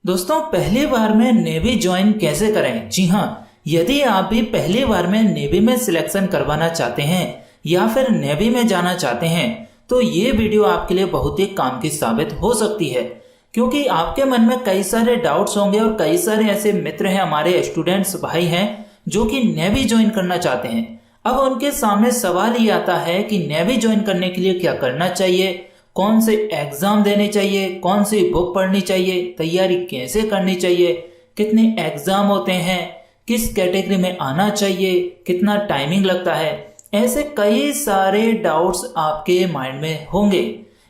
दोस्तों, पहली बार में नेवी ज्वाइन कैसे करें? जी हाँ, यदि आप भी पहली बार में नेवी में सिलेक्शन करवाना चाहते हैं या फिर नेवी में जाना चाहते हैं तो ये वीडियो आपके लिए बहुत ही काम की साबित हो सकती है, क्योंकि आपके मन में कई सारे डाउट्स होंगे और कई सारे ऐसे मित्र हैं, हमारे स्टूडेंट्स भाई हैं जो कि नेवी ज्वाइन करना चाहते हैं। अब उनके सामने सवाल ये आता है कि नेवी ज्वाइन करने के लिए क्या करना चाहिए, कौन से एग्जाम देने चाहिए, कौन सी बुक पढ़नी चाहिए, तैयारी कैसे करनी चाहिए, कितने एग्जाम होते हैं, किस कैटेगरी में आना चाहिए, कितना टाइमिंग लगता है। ऐसे कई सारे डाउट्स आपके माइंड में होंगे।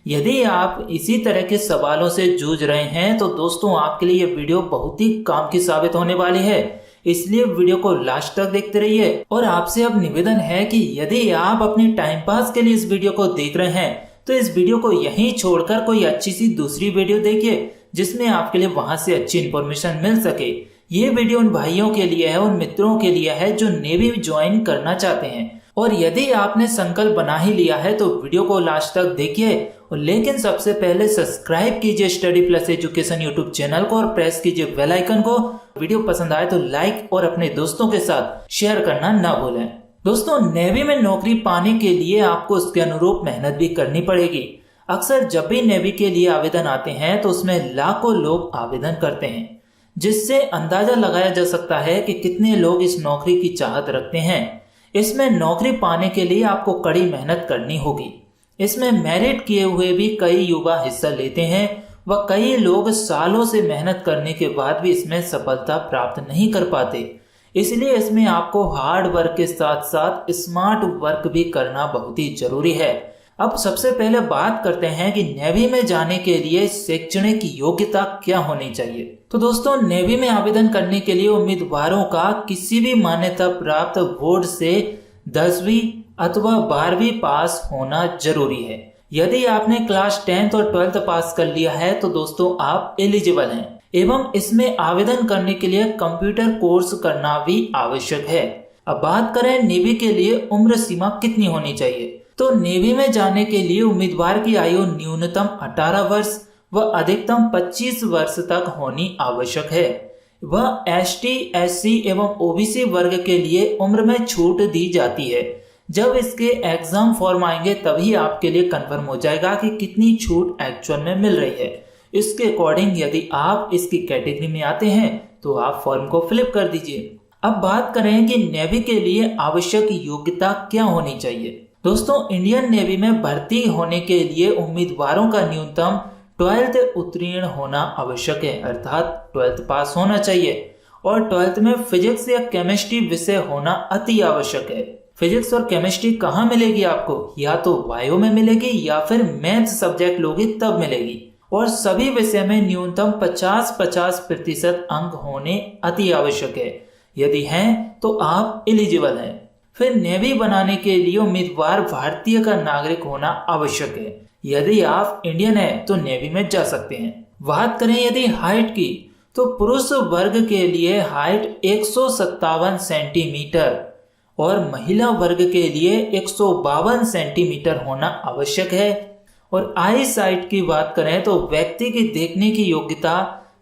यदि आप इसी तरह के सवालों से जूझ रहे हैं तो दोस्तों आपके लिए ये वीडियो बहुत ही काम की साबित होने वाली है, इसलिए वीडियो को लास्ट तक देखते रहिए। और आपसे अब निवेदन है कि यदि आप अपने टाइम पास के लिए इस वीडियो को देख रहे हैं तो इस वीडियो को यहीं छोड़कर कोई अच्छी सी दूसरी वीडियो देखिए जिसमें आपके लिए वहां से अच्छी इन्फॉर्मेशन मिल सके। ये वीडियो उन भाइयों के लिए है, उन मित्रों के लिए है जो नेवी ज्वाइन करना चाहते हैं। और यदि आपने संकल्प बना ही लिया है तो वीडियो को लास्ट तक देखिए। लेकिन सबसे पहले सब्सक्राइब कीजिए study plus education YouTube channel को और प्रेस कीजिए बेल आइकन को। वीडियो पसंद आए तो लाइक और अपने दोस्तों के साथ शेयर करना ना भूलें। दोस्तों, नेवी में नौकरी पाने के लिए आपको उसके अनुरूप मेहनत भी करनी पड़ेगी। अक्सर जब भी नेवी के लिए आवेदन आते हैं तो उसमें लाखों लोग आवेदन करते हैं, जिससे अंदाजा लगाया जा सकता है कि कितने लोग इस नौकरी की चाहत रखते हैं। इसमें नौकरी पाने के लिए आपको कड़ी मेहनत करनी होगी। इसमें मेरिट किए हुए भी कई युवा हिस्सा लेते हैं व कई लोग सालों से मेहनत करने के बाद भी इसमें सफलता प्राप्त नहीं कर पाते। इसलिए इसमें आपको हार्ड वर्क के साथ साथ स्मार्ट वर्क भी करना बहुत ही जरूरी है। अब सबसे पहले बात करते हैं कि नेवी में जाने के लिए शैक्षणिक योग्यता क्या होनी चाहिए। तो दोस्तों, नेवी में आवेदन करने के लिए उम्मीदवारों का किसी भी मान्यता प्राप्त बोर्ड से 10वीं अथवा 12वीं पास होना जरूरी है। यदि आपने क्लास 10th और 12th पास कर लिया है तो दोस्तों आप एलिजिबल हैं एवं इसमें आवेदन करने के लिए कंप्यूटर कोर्स करना भी आवश्यक है। अब बात करें नेवी के लिए उम्र सीमा कितनी होनी चाहिए, तो नेवी में जाने के लिए उम्मीदवार की आयु न्यूनतम 18 वर्ष व अधिकतम 25 वर्ष तक होनी आवश्यक है। वह एसटी, एससी एवं ओबीसी वर्ग के लिए उम्र में छूट दी जाती है। जब इसके एग्जाम फॉर्म आएंगे तभी आपके लिए कंफर्म हो जाएगा कि कितनी छूट एक्चुअल में मिल रही है। इसके अकॉर्डिंग यदि आप इसकी कैटेगरी में आते हैं तो आप फॉर्म को फिलअप कर दीजिए। अब बात करें कि नेवी के लिए आवश्यक योग्यता क्या होनी चाहिए। दोस्तों, इंडियन नेवी में भर्ती होने के लिए उम्मीदवारों का न्यूनतम 12th उत्तीर्ण होना आवश्यक है, अर्थात 12th पास होना चाहिए। और 12th में फिजिक्स या केमिस्ट्री विषय होना अति आवश्यक है। फिजिक्स और केमिस्ट्री कहाँ मिलेगी आपको? या तो बायो में मिलेगी या फिर मैथ्स सब्जेक्ट लोगे तब मिलेगी। और सभी विषय में न्यूनतम 50-50% अंक होने अति आवश्यक है। यदि हैं तो आप एलिजिबल हैं। फिर नेवी बनाने के लिए उम्मीदवार भारतीय का नागरिक होना आवश्यक है। यदि आप इंडियन हैं तो नेवी में जा सकते हैं। बात करें यदि हाइट की, तो पुरुष वर्ग के लिए हाइट 157 सेंटीमीटर और महिला वर्ग के लिए 152 सेंटीमीटर होना आवश्यक है। और आई साइट की बात करें तो व्यक्ति की देखने की योग्यता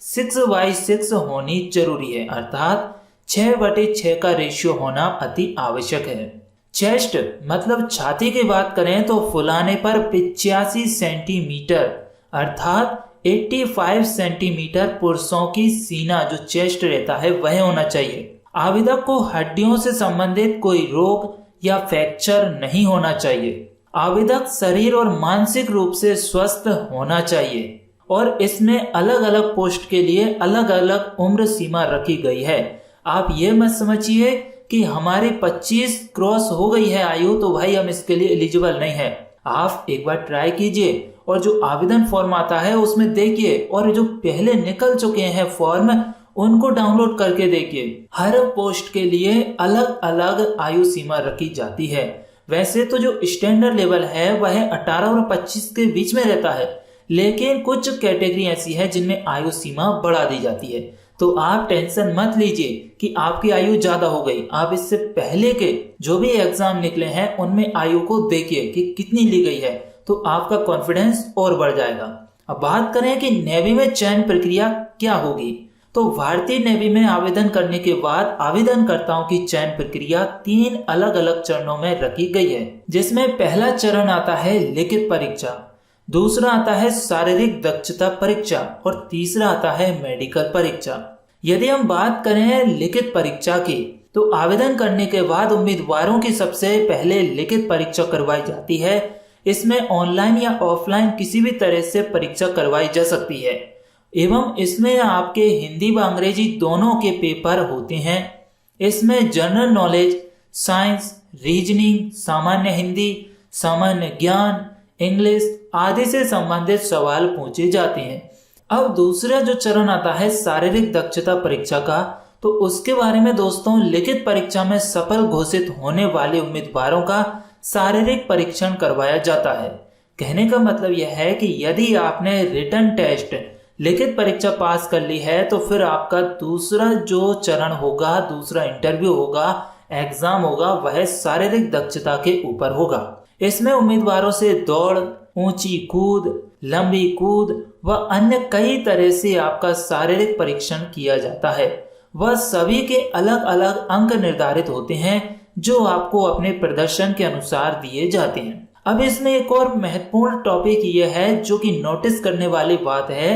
6/6 होनी जरूरी है, अर्थात 6/6 का रेशियो होना अति आवश्यक है। चेस्ट मतलब छाती की बात करें तो फुलाने पर 85 सेंटीमीटर अर्थात 85 सेंटीमीटर पुरुषों की सीना जो चेस्ट रहता है वह होना चाहिए। आवेदक को हड्डियों से संबंधित कोई रोग या फ्रैक्चर नहीं होना चाहिए। आवेदक शरीर और मानसिक रूप से स्वस्थ होना चाहिए। और इसमें अलग अलग पोस्ट के लिए अलग अलग उम्र सीमा रखी गई है। आप ये मत समझिए कि हमारी 25 क्रॉस हो गई है आयु तो भाई हम इसके लिए एलिजिबल नहीं है। आप एक बार ट्राई कीजिए और जो आवेदन फॉर्म आता है उसमें देखिए, और जो पहले निकल चुके हैं फॉर्म उनको डाउनलोड करके देखिए। हर पोस्ट के लिए अलग अलग आयु सीमा रखी जाती है। वैसे तो जो स्टैंडर्ड लेवल है वह 18 और 25 के बीच में रहता है, लेकिन कुछ कैटेगरी ऐसी है जिनमें आयु सीमा बढ़ा दी जाती है। तो आप टेंशन मत लीजिए कि आपकी आयु ज्यादा हो गई। आप इससे पहले के जो भी एग्जाम निकले हैं उनमें आयु को देखिए कि कितनी ली गई है, तो आपका कॉन्फिडेंस और बढ़ जाएगा। अब बात करें कि नेवी में चयन प्रक्रिया क्या होगी, तो भारतीय नेवी में आवेदन करने के बाद आवेदनकर्ताओं की चयन प्रक्रिया 3 अलग अलग चरणों में रखी गई है, जिसमें पहला चरण आता है लिखित परीक्षा, दूसरा आता है शारीरिक दक्षता परीक्षा और तीसरा आता है मेडिकल परीक्षा। यदि हम बात करें लिखित परीक्षा की, तो आवेदन करने के बाद उम्मीदवारों की सबसे पहले लिखित परीक्षा करवाई जाती है। इसमें ऑनलाइन या ऑफलाइन किसी भी तरह से परीक्षा करवाई जा सकती है एवं इसमें आपके हिंदी व अंग्रेजी दोनों के पेपर होते हैं। इसमें जनरल नॉलेज, साइंस, रीजनिंग, सामान्य हिंदी, सामान्य ज्ञान, इंग्लिश आदि से संबंधित सवाल पूछे जाते हैं। अब दूसरा जो चरण आता है शारीरिक दक्षता परीक्षा का, तो उसके बारे में दोस्तों लिखित परीक्षा में सफल घोषित होने वाले उम्मीदवारों का शारीरिक परीक्षण करवाया जाता है। कहने का मतलब यह है कि यदि आपने रिटन टेस्ट लिखित परीक्षा पास कर ली है, तो फिर आपका दूसरा जो चरण होगा, दूसरा इंटरव्यू होगा, एग्जाम होगा, वह शारीरिक दक्षता के ऊपर होगा। इसमें उम्मीदवारों से दौड़, ऊंची कूद, लंबी कूद व अन्य कई तरह से आपका शारीरिक परीक्षण किया जाता है। वह सभी के अलग अलग अंक निर्धारित होते हैं जो आपको अपने प्रदर्शन के अनुसार दिए जाते हैं। अब इसमें एक और महत्वपूर्ण टॉपिक यह है जो कि नोटिस करने वाली बात है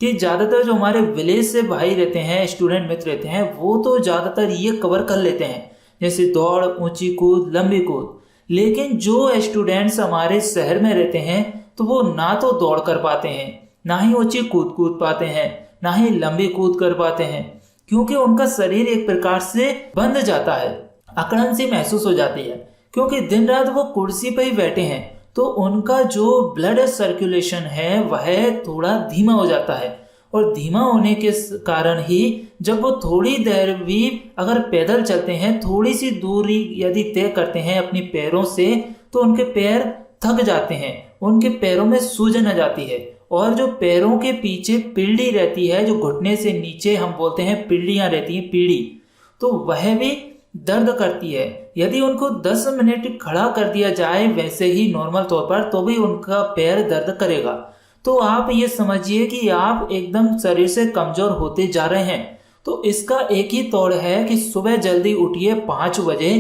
कि ज्यादातर जो हमारे विलेज से भाई रहते हैं, स्टूडेंट मित्र रहते हैं, वो तो ज्यादातर ये कवर कर लेते हैं, जैसे दौड़, ऊंची कूद, लंबी कूद। लेकिन जो स्टूडेंट्स हमारे शहर में रहते हैं तो वो ना तो दौड़ कर पाते हैं, ना ही ऊंची कूद पाते हैं, ना ही लंबी कूद कर पाते हैं, क्योंकि उनका शरीर एक प्रकार से बंध जाता है, अकड़न सी महसूस हो जाती है, क्योंकि दिन रात वो कुर्सी पर ही बैठे हैं। तो उनका जो ब्लड सर्कुलेशन है वह थोड़ा धीमा हो जाता है और धीमा होने के कारण ही जब वो थोड़ी देर भी अगर पैदल चलते हैं, थोड़ी सी दूरी यदि तय करते हैं अपनी पैरों से, तो उनके पैर थक जाते हैं, उनके पैरों में सूजन आ जाती है और जो पैरों के पीछे पीढ़ी रहती है, जो घुटने से नीचे हम बोलते हैं पीढ़ियां रहती हैं, पीढ़ी, तो वह भी दर्द करती है। यदि उनको 10 मिनट खड़ा कर दिया जाए वैसे ही नॉर्मल तौर पर, तो भी उनका पैर दर्द करेगा। तो आप ये समझिए कि आप एकदम शरीर से कमजोर होते जा रहे हैं। तो इसका एक ही तौर है कि सुबह जल्दी उठिए 5 बजे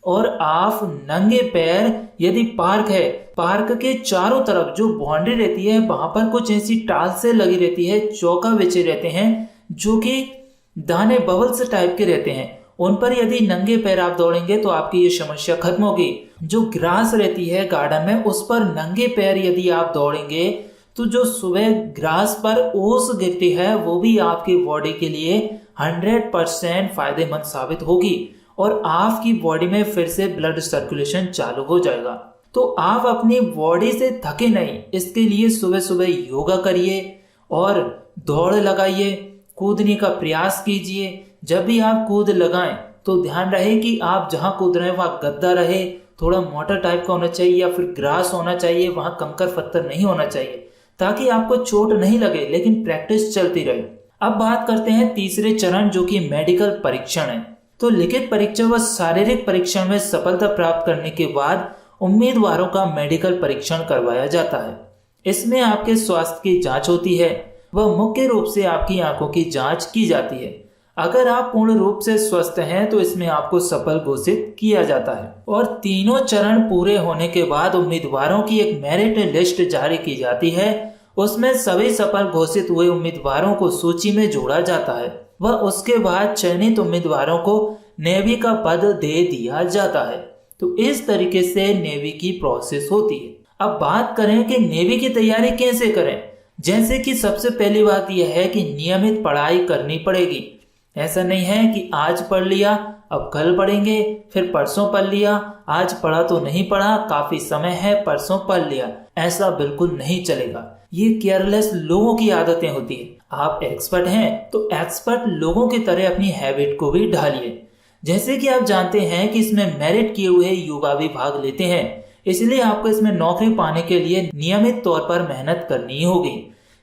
और आप नंगे पैर, यदि पार्क है, पार्क के चारों तरफ जो बाउंड्री रहती है वहां पर कुछ ऐसी टाल से लगी रहती है, चौका बिछे रहते हैं जो कि दाने बबल्स टाइप के रहते हैं, उन पर यदि नंगे पैर आप दौड़ेंगे तो आपकी ये समस्या खत्म होगी। जो ग्रास रहती है गार्डन में, उस पर नंगे पैर यदि आप दौड़ेंगे तो जो सुबह ग्रास पर ओस गिरती है वो भी आपकी बॉडी के लिए 100% फायदेमंद साबित होगी और आपकी बॉडी में फिर से ब्लड सर्कुलेशन चालू हो जाएगा। तो आप अपनी बॉडी से थके नहीं, इसके लिए सुबह सुबह योगा करिए और दौड़ लगाइए, कूदने का प्रयास कीजिए। जब भी आप कूद लगाएं तो ध्यान रहे कि आप जहां कूद रहे हैं वहां गद्दा रहे, थोड़ा मोटा टाइप का होना चाहिए या फिर ग्रास होना चाहिए, वहां कंकर पत्थर नहीं होना चाहिए, ताकि आपको चोट नहीं लगे, लेकिन प्रैक्टिस चलती रहे। अब बात करते हैं तीसरे चरण जो कि मेडिकल परीक्षण है। तो लिखित परीक्षा व शारीरिक परीक्षण में सफलता प्राप्त करने के बाद उम्मीदवारों का मेडिकल परीक्षण करवाया जाता है। इसमें आपके स्वास्थ्य की जांच होती है व मुख्य रूप से आपकी आंखों की जांच की जाती है। अगर आप पूर्ण रूप से स्वस्थ हैं तो इसमें आपको सफल घोषित किया जाता है और तीनों चरण पूरे होने के बाद उम्मीदवारों की एक मेरिट लिस्ट जारी की जाती है। उसमें सभी सफल घोषित हुए उम्मीदवारों को सूची में जोड़ा जाता है व उसके बाद चयनित उम्मीदवारों को नेवी का पद दे दिया जाता है। तो इस तरीके से नेवी की प्रोसेस होती है। अब बात करें कि नेवी की तैयारी कैसे करें। जैसे कि सबसे पहली बात यह है कि नियमित पढ़ाई करनी पड़ेगी। ऐसा नहीं है कि आज पढ़ लिया अब कल पढ़ेंगे, फिर परसों पढ़ लिया, आज पढ़ा तो नहीं पढ़ा, काफी समय है, परसों पढ़ लिया, ऐसा बिल्कुल नहीं चलेगा। ये केयरलेस लोगों की आदतें होती है। आप एक्सपर्ट हैं तो एक्सपर्ट लोगों की तरह अपनी हैबिट को भी ढालिए। जैसे कि आप जानते हैं कि इसमें मेरिट किए हुए युवा भी भाग लेते हैं, इसलिए आपको इसमें नौकरी पाने के लिए नियमित तौर पर मेहनत करनी होगी।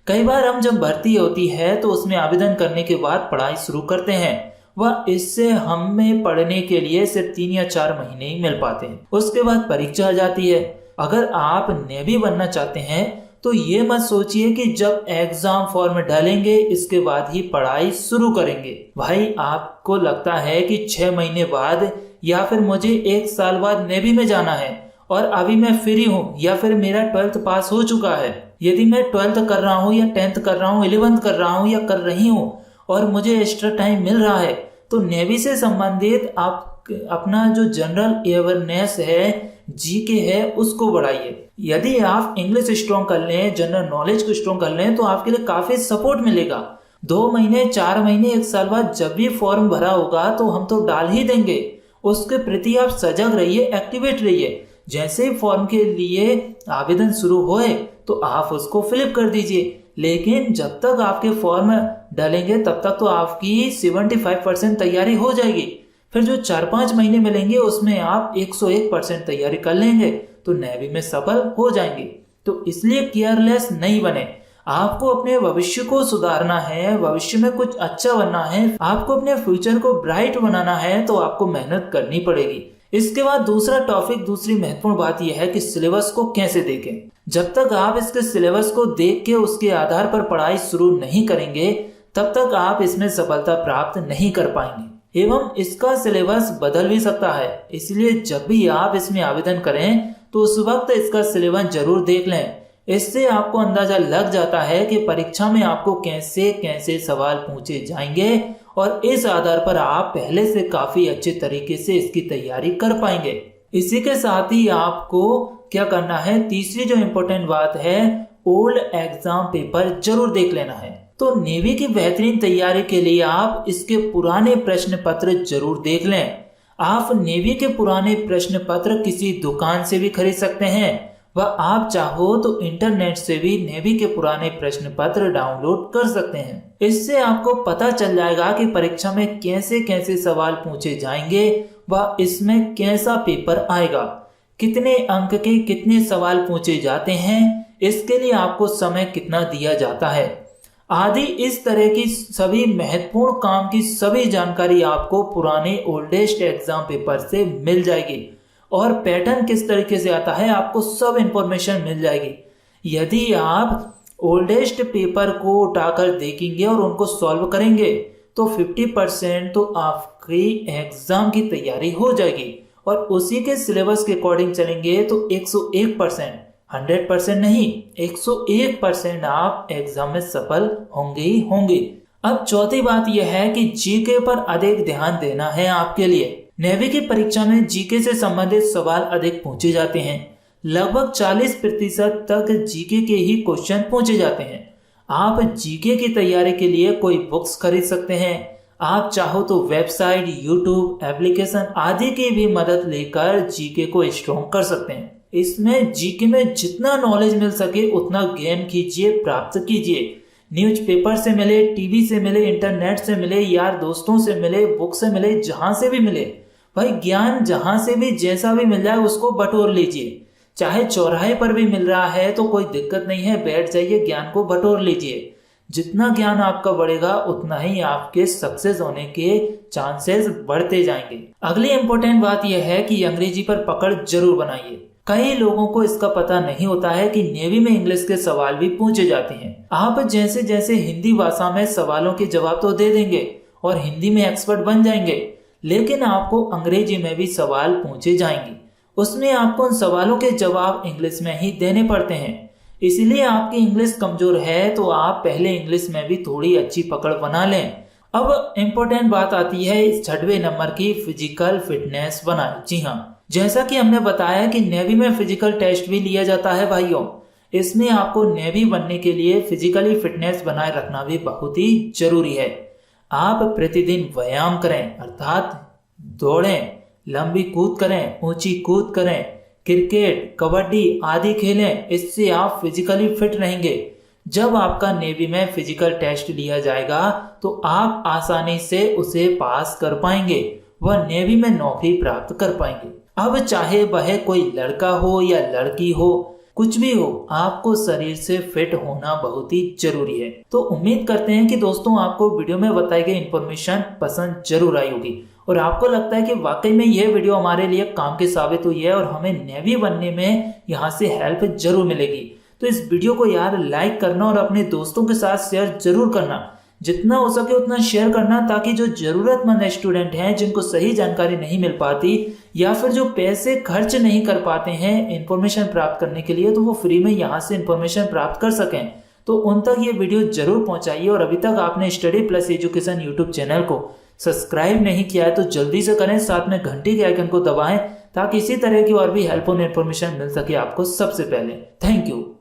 कई बार हम जब भर्ती होती है तो उसमें आवेदन करने के बाद पढ़ाई शुरू करते हैं व इससे हमें पढ़ने के लिए सिर्फ 3 या 4 महीने ही मिल पाते हैं। उसके बाद परीक्षा आ जाती है। अगर आप नेवी बनना चाहते हैं तो ये मत सोचिए कि जब एग्जाम फॉर्म डालेंगे इसके बाद ही पढ़ाई शुरू करेंगे। भाई आपको लगता है कि 6 महीने बाद या फिर मुझे 1 साल बाद नेवी में जाना है और अभी मैं फ्री हूँ या फिर मेरा 12th पास हो चुका है। यदि मैं 12th कर रहा हूँ या 10th कर रहा हूँ, 11th कर रहा हूँ या कर रही हूँ और मुझे एक्स्ट्रा टाइम मिल रहा है, तो नेवी से संबंधित आप अपना जो जनरल अवेयरनेस है, जीके है, उसको बढ़ाइए। यदि आप इंग्लिश स्ट्रॉन्ग कर लें, जनरल नॉलेज को स्ट्रॉन्ग कर लें, तो आपके लिए काफी सपोर्ट मिलेगा। 2 महीने, 4 महीने, 1 साल बाद जब भी फॉर्म भरा होगा तो हम तो डाल ही देंगे। उसके प्रति आप सजग रहिए, एक्टिवेट रहिए। जैसे ही फॉर्म के लिए आवेदन शुरू होए तो आप उसको फिलअप कर दीजिए। लेकिन जब तक आपके फॉर्म डालेंगे तब तक तो आपकी 75% तैयारी हो जाएगी। फिर जो 4-5 महीने मिलेंगे उसमें आप 101% तैयारी कर लेंगे तो नेवी में सफल हो जाएंगे। तो इसलिए केयरलेस नहीं बने। आपको अपने भविष्य को सुधारना है, भविष्य में कुछ अच्छा बनना है, आपको अपने फ्यूचर को ब्राइट बनाना है, तो आपको मेहनत करनी पड़ेगी। इसके बाद दूसरा टॉपिक, दूसरी महत्वपूर्ण बात यह है कि सिलेबस को कैसे देखें। जब तक आप इसके सिलेबस को देख के उसके आधार पर पढ़ाई शुरू नहीं करेंगे तब तक आप इसमें सफलता प्राप्त नहीं कर पाएंगे एवं इसका सिलेबस बदल भी सकता है। इसलिए जब भी आप इसमें आवेदन करें तो उस वक्त इसका सिलेबस जरूर देख लें। इससे आपको अंदाजा लग जाता है कि परीक्षा में आपको कैसे कैसे सवाल पूछे जाएंगे और इस आधार पर आप पहले से काफी अच्छे तरीके से इसकी तैयारी कर पाएंगे। इसी के साथ ही आपको क्या करना है, तीसरी जो इम्पोर्टेंट बात है, ओल्ड एग्जाम पेपर जरूर देख लेना है। तो नेवी की बेहतरीन तैयारी के लिए आप इसके पुराने प्रश्न पत्र जरूर देख लें। आप नेवी के पुराने प्रश्न पत्र किसी दुकान से भी खरीद सकते हैं व आप चाहो तो इंटरनेट से भी नेवी के पुराने प्रश्न पत्र डाउनलोड कर सकते हैं। इससे आपको पता चल जाएगा कि परीक्षा में कैसे कैसे सवाल पूछे जाएंगे व इसमें कैसा पेपर आएगा, कितने अंक के कितने सवाल पूछे जाते हैं, इसके लिए आपको समय कितना दिया जाता है आदि। इस तरह की सभी महत्वपूर्ण काम की सभी जानकारी आपको पुराने ओल्डेस्ट एग्जाम पेपर से मिल जाएगी और पैटर्न किस तरीके से आता है आपको सब इंफॉर्मेशन मिल जाएगी। यदि आप ओल्डेस्ट पेपर को उठाकर देखेंगे और उनको सॉल्व करेंगे तो 50% तो आपकी एग्जाम की तैयारी हो जाएगी और उसी के सिलेबस के अकॉर्डिंग चलेंगे तो 101%, 100% नहीं, 101% आप एग्जाम में सफल होंगे ही होंगे। अब चौथी बात यह है कि जीके पर अधिक ध्यान देना है आपके लिए। नेवी की परीक्षा में जीके से संबंधित सवाल अधिक पूछे जाते हैं। लगभग 40% तक जीके के ही क्वेश्चन पूछे जाते हैं। आप जीके की तैयारी के लिए कोई बुक्स खरीद सकते हैं। आप चाहो तो वेबसाइट, यूट्यूब, एप्लीकेशन आदि की भी मदद लेकर जीके को स्ट्रॉन्ग कर सकते हैं। इसमें जीके में जितना नॉलेज मिल सके उतना गेन कीजिए, प्राप्त कीजिए। न्यूज़पेपर से मिले, टीवी से मिले, इंटरनेट से मिले, यार दोस्तों से मिले, बुक से मिले, जहां से भी मिले, भाई ज्ञान जहां से भी जैसा भी मिल जाए उसको बटोर लीजिए। चाहे चौराहे पर भी मिल रहा है तो कोई दिक्कत नहीं है, बैठ जाइए, ज्ञान को बटोर लीजिए। जितना ज्ञान आपका बढ़ेगा उतना ही आपके सक्सेस होने के चांसेस बढ़ते जाएंगे। अगली इंपॉर्टेंट बात यह है कि अंग्रेजी पर पकड़ जरूर बनाइए। कई लोगों को इसका पता नहीं होता है कि नेवी में इंग्लिश के सवाल भी पूछे जाते हैं। आप जैसे जैसे हिंदी भाषा में सवालों के जवाब तो दे देंगे और हिंदी में एक्सपर्ट बन जाएंगे, लेकिन आपको अंग्रेजी में भी सवाल पूछे जाएंगे। उसमें आपको उन सवालों के जवाब इंग्लिश में ही देने पड़ते हैं। इसलिए आपकी इंग्लिश कमजोर है तो आप पहले इंग्लिश में भी थोड़ी अच्छी पकड़ बना लें। अब इम्पोर्टेंट बात आती है 6वें नंबर की, फिजिकल फिटनेस बनाए। जी हाँ, जैसा कि हमने बताया कि नेवी में फिजिकल टेस्ट भी लिया जाता है भाइयों। इसमें आपको नेवी बनने के लिए फिजिकली फिटनेस बनाए रखना भी बहुत ही जरूरी है। आप प्रतिदिन व्यायाम करें, अर्थात दौड़ें, लंबी कूद करें, ऊंची कूद करें, क्रिकेट, कबड्डी आदि खेलें। इससे आप फिजिकली फिट रहेंगे। जब आपका नेवी में फिजिकल टेस्ट लिया जाएगा तो आप आसानी से उसे पास कर पाएंगे, वह नेवी में नौकरी प्राप्त कर पाएंगे। अब चाहे वह कोई लड़का हो या लड़की हो, कुछ भी हो, आपको शरीर से फिट होना बहुत ही जरूरी है। तो उम्मीद करते हैं कि दोस्तों आपको वीडियो में बताई गई इन्फॉर्मेशन पसंद जरूर आई होगी और आपको लगता है कि वाकई में यह वीडियो हमारे लिए काम की साबित हुई है और हमें नेवी बनने में यहाँ से हेल्प जरूर मिलेगी। तो इस वीडियो को यार लाइक करना और अपने दोस्तों के साथ शेयर जरूर करना, जितना हो सके उतना शेयर करना, ताकि जो जरूरतमंद स्टूडेंट हैं जिनको सही जानकारी नहीं मिल पाती या फिर जो पैसे खर्च नहीं कर पाते हैं इंफॉर्मेशन प्राप्त करने के लिए, तो वो फ्री में यहाँ से इंफॉर्मेशन प्राप्त कर सकें। तो उन तक ये वीडियो जरूर पहुंचाइए। और अभी तक आपने study plus education YouTube channel को सब्सक्राइब नहीं किया है तो जल्दी से करें, साथ में घंटी के आइकन को दबाएं ताकि इसी तरह की और भी हेल्पफुल इंफॉर्मेशन मिल सके आपको सबसे पहले। Thank you.